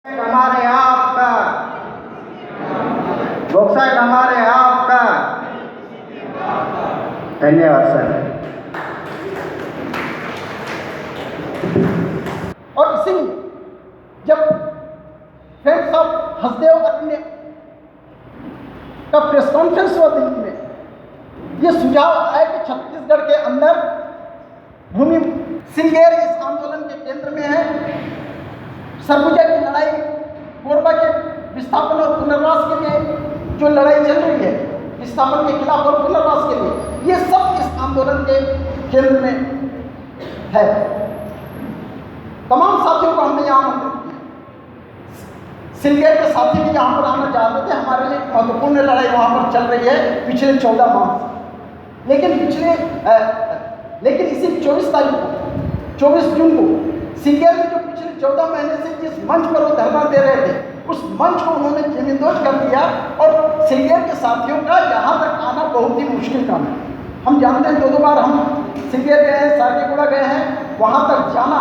हमारे यहाँ आपका वेबसाइट हमारे यहाँ आपका धन्यवाद सर। और इसीलिए जब फ्रेंड्स ऑफ हसदेव अपने का प्रेस कॉन्फ्रेंस हुआ दिल्ली में, ये सुझाव आया कि छत्तीसगढ़ के अंदर भूमि सिंगेर इस आंदोलन के केंद्र में है। सरगुजा की लड़ाई, कोरबा के विस्थापन और पुनर्वास के लिए जो लड़ाई चल रही है, विस्थापन के खिलाफ और पुनर्वास के लिए, ये सब इस आंदोलन के केंद्र में है। तमाम साथियों को हमने यहाँ आमंत्रित किया। सिंगेर के साथी भी यहाँ पर आना चाहते थे। हमारे लिए महत्वपूर्ण लड़ाई वहाँ पर चल रही है पिछले 14 माह से। लेकिन इसी 24 तारीख को, 24 जून को सिंगेर में जो पिछले 14 महीने से जिस मंच पर वो धरना दे रहे थे, उस मंच को उन्होंने जमींदोज कर दिया। और सिंगेर के साथियों का यहाँ तक आना बहुत ही मुश्किल काम है। हम जानते हैं, 2 बार हम सिंगेर गए हैं, सारकेगुड़ा गए हैं। वहाँ तक जाना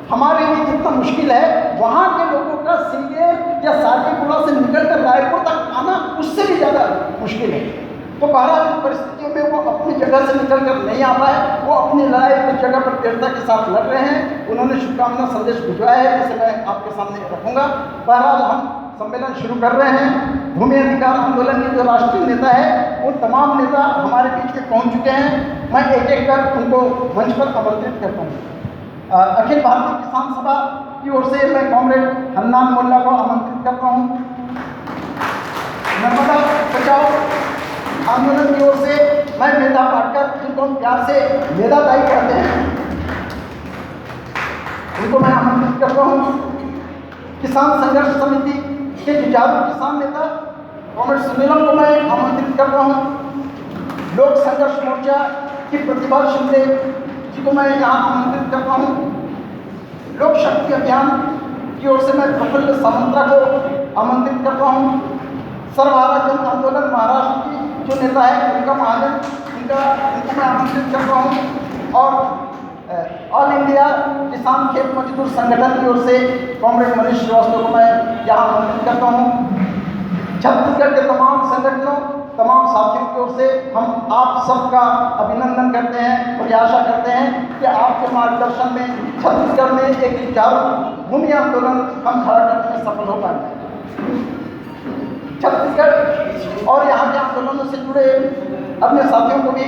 हमारे लिए जितना मुश्किल है, वहाँ के लोगों का सिंगेर या सारकेगुड़ा से निकलकर रायपुर तक आना उससे भी ज़्यादा मुश्किल है। तो बहरहाल इन परिस्थितियों में वो अपनी जगह से निकल कर नहीं आ पाए। वो अपनी लड़ाई उस जगह पर दृढ़ता के साथ लड़ रहे हैं। उन्होंने शुभकामना संदेश भिजवाया है, जिसे मैं आपके सामने रखूंगा। बहरहाल हम सम्मेलन शुरू कर रहे हैं। भूमि अधिकार आंदोलन के जो राष्ट्रीय नेता है, वो तमाम नेता हमारे बीच में पहुँच चुके हैं। मैं एक एक कर उनको मंच पर आमंत्रित करता हूँ। अखिल भारतीय किसान सभा की ओर से मैं कॉमरेड हन्नान मोल्ला को आमंत्रित करता हूँ। नर्मदा बचाओ आंदोलन की ओर से मैं मेधा पाटकर, जिनको हम प्यार से मेधा दाई कहते हैं, उनको मैं आमंत्रित करता हूँ। किसान संघर्ष समिति के जुझारू किसान नेता कॉमरेड सुनीलम को मैं आमंत्रित करता हूँ। लोक संघर्ष मोर्चा की प्रतिभा शिंदे जी को मैं यहाँ आमंत्रित करता हूँ। लोक शक्ति अभियान की ओर से मैं प्रफुल्ल सामंतरा को आमंत्रित करता हूँ। सर्व भारत जन आंदोलन महाराष्ट्र की जो नेता है उनका महाजन, इनको मैं आमंत्रित करता हूँ। और ऑल इंडिया किसान खेत मजदूर संगठन की ओर से कॉमरेड मनीष श्रीवास्तव को मैं यहाँ आमंत्रित करता हूँ। छत्तीसगढ़ के तमाम संगठनों, तमाम साथियों की ओर से हम आप सबका अभिनंदन करते हैं और ये आशा करते हैं कि आपके मार्गदर्शन में छत्तीसगढ़ में एक जुझारू भूमि आंदोलन हम खड़ा करने में सफल हो पाएंगे। छत्तीसगढ़ और यहाँ के आंदोलनों से जुड़े अपने साथियों को भी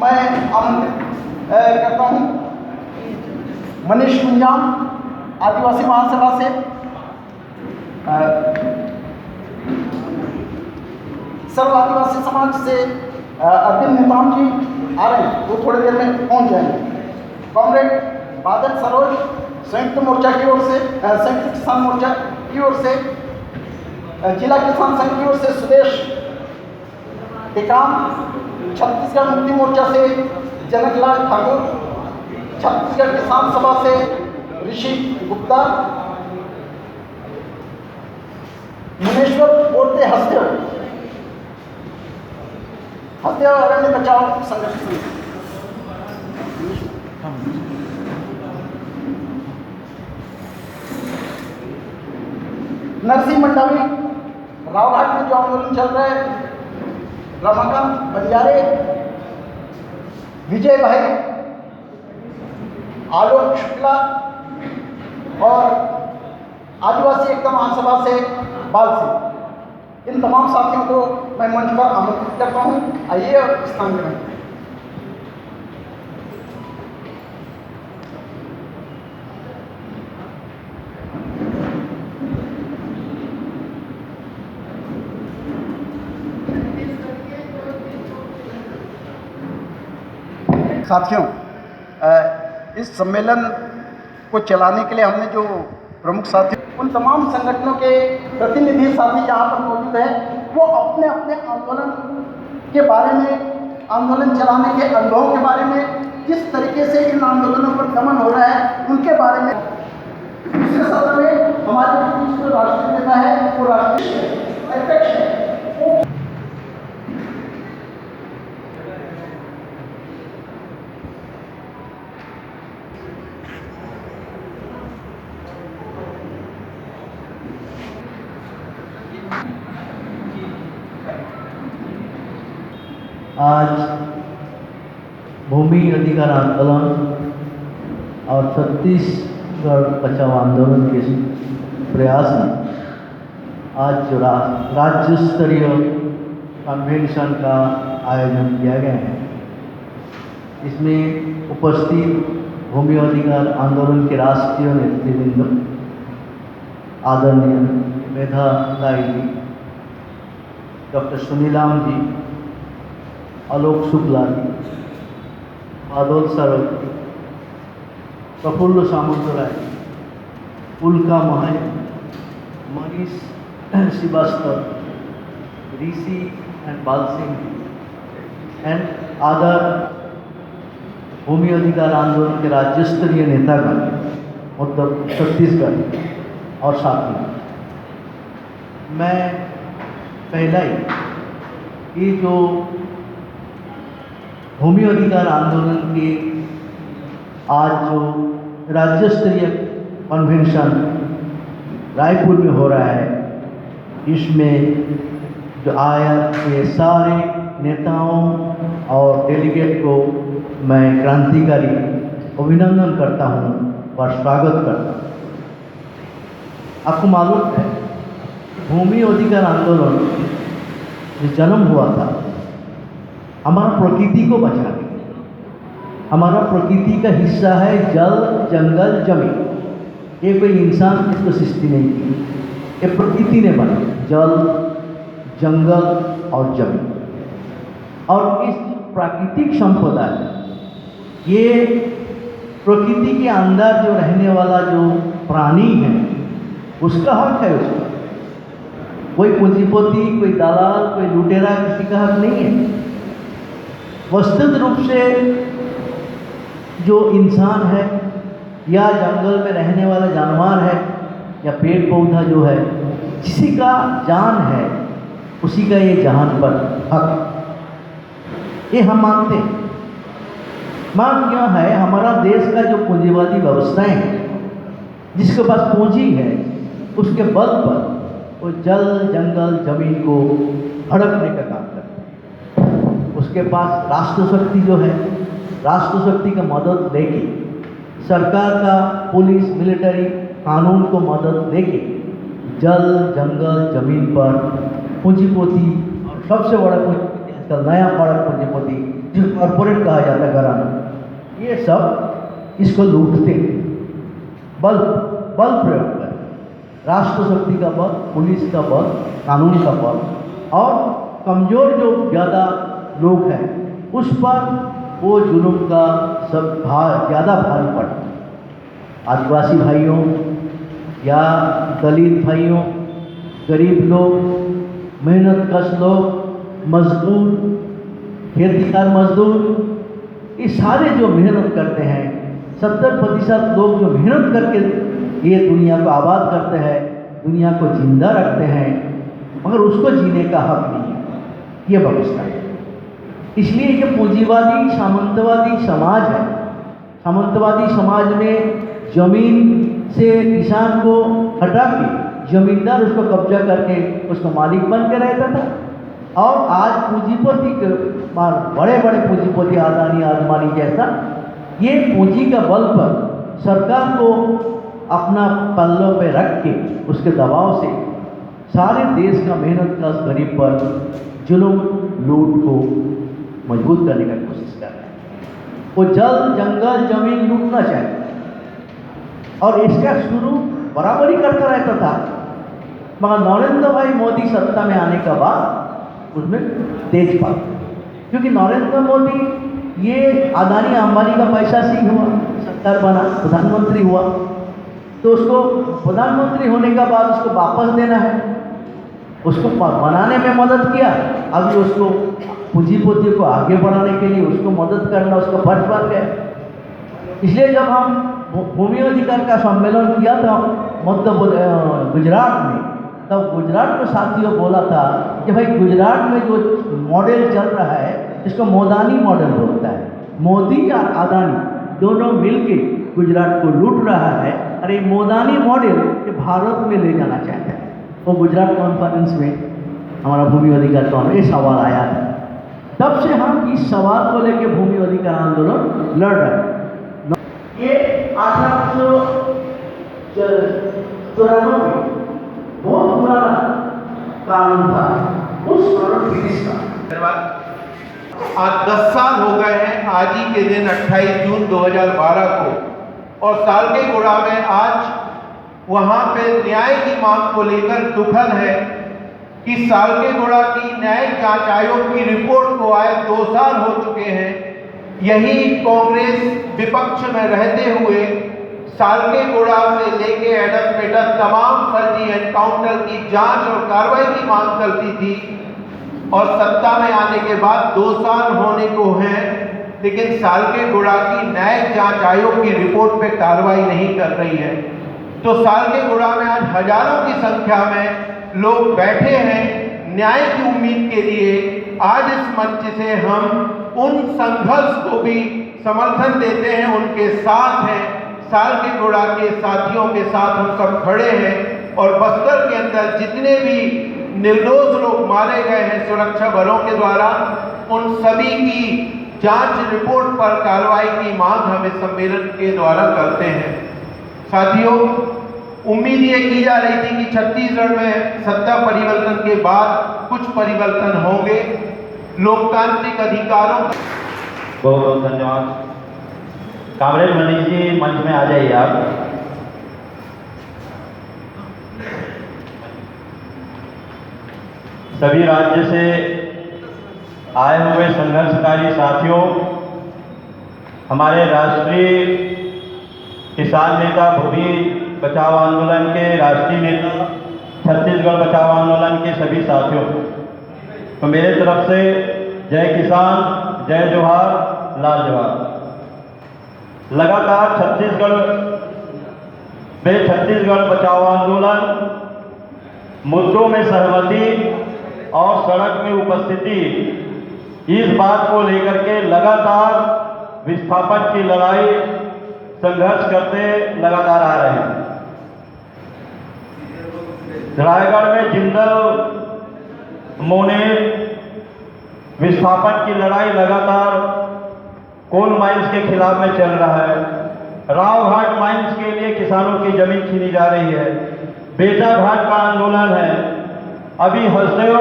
मैं आमंत्रित करता हूँ। मनीष कुंजाम आदिवासी महासभा से, सर्व आदिवासी समाज से अरविंद नेताम जी आ रहे हैं, वो थोड़ी देर में पहुँच जाएंगे। कॉमरेड बादल सरोज संयुक्त मोर्चा की ओर से, संयुक्त किसान मोर्चा की ओर से, जिला किसान संघ की ओर से सुदेश टेकाम, छत्तीसगढ़ मुक्ति मोर्चा से जनकलाल ठाकुर, छत्तीसगढ़ किसान सभा से ऋषि गुप्ता, मुनेश्वर बोलते हसदेव अरण्य बचाओ संघर्ष समिति, नरसिंह मंडावी, रावघाट में जो आंदोलन चल रहा है, रमाकांत बंजारे, विजय भाई, आलोक शुक्ला और आदिवासी एकता महासभा से बाल सिंह, इन तमाम साथियों को मैं मंच पर आमंत्रित करता हूँ। आइए और स्थान में साथियों, इस सम्मेलन को चलाने के लिए हमने जो प्रमुख साथी, उन तमाम संगठनों के प्रतिनिधि साथी यहाँ पर मौजूद हैं, वो अपने अपने आंदोलन के बारे में, आंदोलन चलाने के अनुभवों के बारे में, किस तरीके से इन आंदोलनों पर दमन हो रहा है, उनके बारे में। दूसरे सत्र में हमारे बीच जो राष्ट्रीय नेता है, वो राष्ट्रीय अध्यक्ष है, आज भूमि अधिकार आंदोलन और छत्तीसगढ़ बचाओ आंदोलन के प्रयास में आज जो राज्य स्तरीय कन्वेंशन का आयोजन किया गया है, इसमें उपस्थित भूमि अधिकार आंदोलन के राष्ट्रीय नेतृवृंद आदरणीय मेधा दाई जी, डॉक्टर सुनीलाम जी, आलोक शुक्ला जी, बादल सरोज जी, प्रफुल्ल सामंतराय, उल्का महाय, मनीष श्रीवास्तव, ऋषि एंड बाल सिंह एंड अदर भूमि अधिकार आंदोलन के राज्य स्तरीय नेतागण मतलब छत्तीसगढ़ और साथी, मैं पहला ही ये जो भूमि अधिकार आंदोलन के आज जो राज्य स्तरीय कन्वेंशन रायपुर में हो रहा है, इसमें जो आया ये सारे नेताओं और डेलीगेट को मैं क्रांतिकारी अभिनंदन करता हूँ और स्वागत करता हूँ। आपको मालूम है भूमि अधिकार आंदोलन जो जन्म हुआ था हमारा प्रकृति को बचाने, हमारा प्रकृति का हिस्सा है जल, जंगल, जमीन। ये कोई इंसान इसको सृष्टि नहीं की, ये प्रकृति ने बनाया जल, जंगल और जमीन। और इस प्राकृतिक संपदा है, ये प्रकृति के अंदर जो रहने वाला जो प्राणी है उसका हक है। उसका कोई पूंजीपति, कोई दलाल, कोई लुटेरा किसी का हक नहीं है। वस्तुत रूप से जो इंसान है या जंगल में रहने वाला जानवर है या पेड़ पौधा जो है, किसी का जान है उसी का ये जहान पर हक, ये हम मानते हैं। मान क्या है हमारा देश का जो पूंजीवादी व्यवस्थाएं हैं, जिसके पास पूंजी है उसके बल पर वो जल, जंगल, जमीन को हड़पने का काम करते हैं। उसके पास राष्ट्र शक्ति जो है, राष्ट्र शक्ति का मदद लेके, सरकार का पुलिस, मिलिट्री, कानून को मदद लेके जल, जंगल, जमीन पर पूंजीपति और सबसे बड़ा पूंजीपति आजकल नया बड़ा पूंजीपति जिसको कॉर्पोरेट कहा जाता है, घराना, ये सब इसको लूटते हैं। बल प्रयोग कर, राष्ट्र शक्ति का बल, पुलिस का बल, कानून का बल, और कमज़ोर जो ज़्यादा लोग हैं उस पर वो जुल्म का सब ज़्यादा भारी पड़ता है। आदिवासी भाइयों या दलित भाइयों, गरीब लोग, मेहनतकश लोग, मजदूर, खेतीकार मजदूर, ये सारे जो मेहनत करते हैं, 70% लोग जो मेहनत करके ये दुनिया को आबाद करते हैं, दुनिया को जिंदा रखते हैं, मगर उसको जीने का हक नहीं है, ये व्यवस्था है। इसलिए जो पूंजीवादी सामंतवादी समाज है, सामंतवादी समाज में जमीन से किसान को हटा के जमींदार उसको कब्जा करके उसका मालिक बन के रहता था। और आज पूंजीपति के बड़े बड़े पूंजीपति, अदानी, आदमानी जैसा, ये पूंजी का बल पर सरकार को अपना पल्लों पे रख के उसके दबाव से सारे देश का मेहनत का गरीब पर जुल्म, लूट को मजबूत करने का कोशिश कर रहे हैं। वो जल, जंगल, जमीन लूटना चाहते हैं और इसका शुरू बराबरी करता रहता था, मगर नरेंद्र भाई मोदी सत्ता में आने के बाद उसमें तेज पा, क्योंकि नरेंद्र मोदी ये अदानी अंबानी का पैसा से हुआ, सरकार बना, प्रधानमंत्री हुआ, तो उसको प्रधानमंत्री होने के बाद उसको वापस देना है, उसको बनाने में मदद किया, अभी उसको पूंजीपति को आगे बढ़ाने के लिए उसको मदद करना उसका फर्ज बन गया। इसलिए जब हम भूमि अधिकार का सम्मेलन किया था मतलब गुजरात में, तब गुजरात के साथियों बोला था कि भाई गुजरात में जो मॉडल चल रहा है इसको मोदानी मॉडल बोलता है, मोदी और अदानी दोनों मिलके गुजरात को लूट रहा है, अरे मोदानी मॉडल ये भारत में ले जाना चाहता है। वो गुजरात कॉन्फ्रेंस में हमारा भूमि अधिकार का ये सवाल आया था। तब से हम इस सवाल को लेकर भूमि अधिकार आंदोलन लड़ रहे हैं। ये 1894 में बहुत पुराना कानून था, उस कानून ब्रिटिश का। आज 10 साल हो गए हैं आज ही के दिन 28 जून 2012 को, और सालकेगुड़ा में आज वहाँ पे न्याय की मांग को लेकर दुखद है कि सालकेगुड़ा की न्यायिक जांच आयोग की रिपोर्ट को आए 2 साल हो चुके हैं। यही कांग्रेस विपक्ष में रहते हुए सालकेगुड़ा से लेके एडसपेटस तमाम फर्जी एनकाउंटर की जांच और कार्रवाई की मांग करती थी, और सत्ता में आने के बाद 2 साल होने को हैं, लेकिन सालकेगुड़ा की न्यायिक जांच आयोग की रिपोर्ट पे कार्रवाई नहीं कर रही है। तो सालकेगुड़ा में आज हजारों की संख्या में लोग बैठे हैं न्याय की उम्मीद के लिए। आज इस मंच से हम उन संघर्ष को भी समर्थन देते हैं, उनके साथ हैं, सालकेगुड़ा के साथियों के साथ हम सब खड़े हैं। और बस्तर के अंदर जितने भी निर्दोष लोग मारे गए हैं सुरक्षा बलों के द्वारा, उन सभी की जांच रिपोर्ट पर कार्रवाई की मांग हम इस सम्मेलन के द्वारा करते हैं। साथियों, उम्मीद ये की जा रही थी कि छत्तीसगढ़ में सत्ता परिवर्तन के बाद कुछ परिवर्तन होंगे, लोकतांत्रिक अधिकारों। बहुत बहुत धन्यवाद। कामरेड मनीष जी मंच में आ जाइए आप। सभी राज्य से आए हुए संघर्षकारी साथियों, हमारे राष्ट्रीय किसान नेता भूमि बचाओ आंदोलन के राष्ट्रीय नेता, छत्तीसगढ़ बचाओ आंदोलन के सभी साथियों, तो मेरे तरफ से जय किसान, जय जोहार, लाल जोहार। लगातार छत्तीसगढ़ बचाओ आंदोलन मुद्दों में सहमति और सड़क में उपस्थिति, इस बात को लेकर के लगातार विस्थापन की लड़ाई संघर्ष करते लगातार आ रहे हैं। रायगढ़ में जिंदल मोनेर विस्थापन की लड़ाई लगातार कोल माइंस के खिलाफ में चल रहा है। रावघाट माइंस के लिए किसानों की जमीन छीनी जा रही है। बेजाघाट का आंदोलन है। अभी हसदेव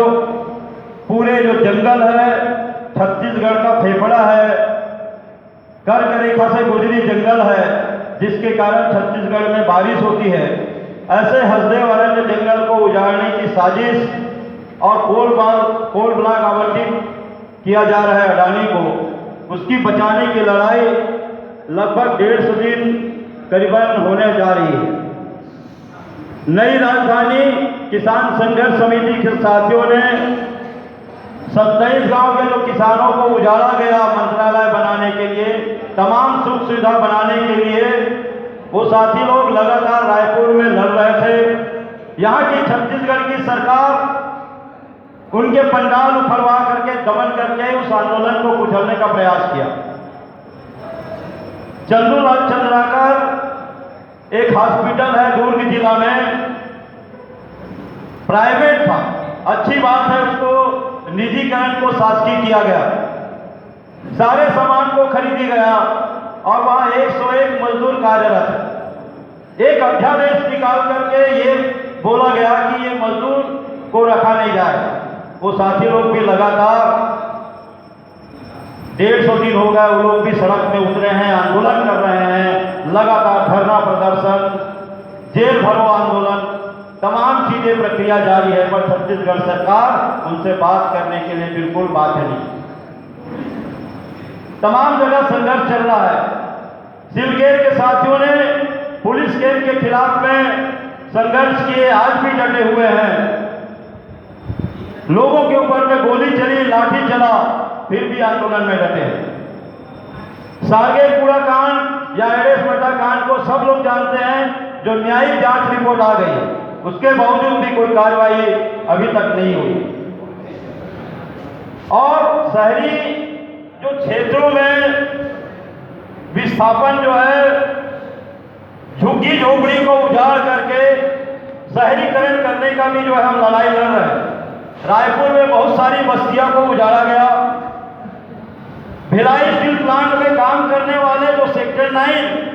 पूरे जो जंगल है, छत्तीसगढ़ का फेफड़ा है, कर्क रेखा से गुजरी जंगल है, जिसके कारण छत्तीसगढ़ में बारिश होती है। ऐसे हसदेव अरण्य जंगल को उजाड़ने की साजिश और कोल ब्लॉक आवंटित किया जा रहा है अडानी को, उसकी बचाने की लड़ाई लगभग 150 दिन करीबन होने जा रही है। नई राजधानी किसान संघर्ष समिति के साथियों ने 27 गांव के जो किसानों को उजाड़ा गया मंत्रालय बनाने के लिए, तमाम सुख सुविधा बनाने के लिए, वो साथी लोग लगातार रायपुर में लड़ रहे थे। यहाँ की छत्तीसगढ़ की सरकार उनके पंडाल उखड़वा करके, दमन करके उस आंदोलन को कुचलने का प्रयास किया। चंदूलाल चंद्राकर एक हॉस्पिटल है दुर्ग जिला में, प्राइवेट था, अच्छी बात है, उसको निजीकरण को शासकीय किया गया, सारे सामान को खरीदी गया और वहां 101 मजदूर कार्यरत है। एक अध्यादेश निकाल करके ये बोला गया कि ये मजदूर को रखा नहीं जाएगा। वो साथी लोग भी लगातार 150 दिन हो गए, वो लोग भी सड़क में उतरे हैं, आंदोलन कर रहे हैं, लगातार धरना प्रदर्शन, जेल भरो आंदोलन, तमाम चीजें प्रक्रिया जारी है। पर छत्तीसगढ़ सरकार उनसे बात करने के लिए बिल्कुल बात नहीं। तमाम जगह संघर्ष चल रहा है। सिलगेर के साथियों ने पुलिस कैंप के खिलाफ में संघर्ष किए, आज भी डटे हुए हैं। लोगों के ऊपर में गोली चली, लाठी चला, फिर भी आंदोलन में डटे हैं। सालकेगुड़ा कांड या एडेसमेटा कांड को सब लोग जानते हैं, जो न्यायिक जांच रिपोर्ट आ गई, उसके बावजूद भी कोई कार्रवाई अभी तक नहीं हुई। और शहरी जो क्षेत्रों में विस्थापन जो है, झुग्गी झोपड़ी को उजाड़ करके शहरीकरण करने का भी जो है हम लड़ाई लड़ रहे हैं। रायपुर में बहुत सारी बस्तियों को उजाड़ा गया, भिलाई स्टील प्लांट में काम करने वाले जो सेक्टर 9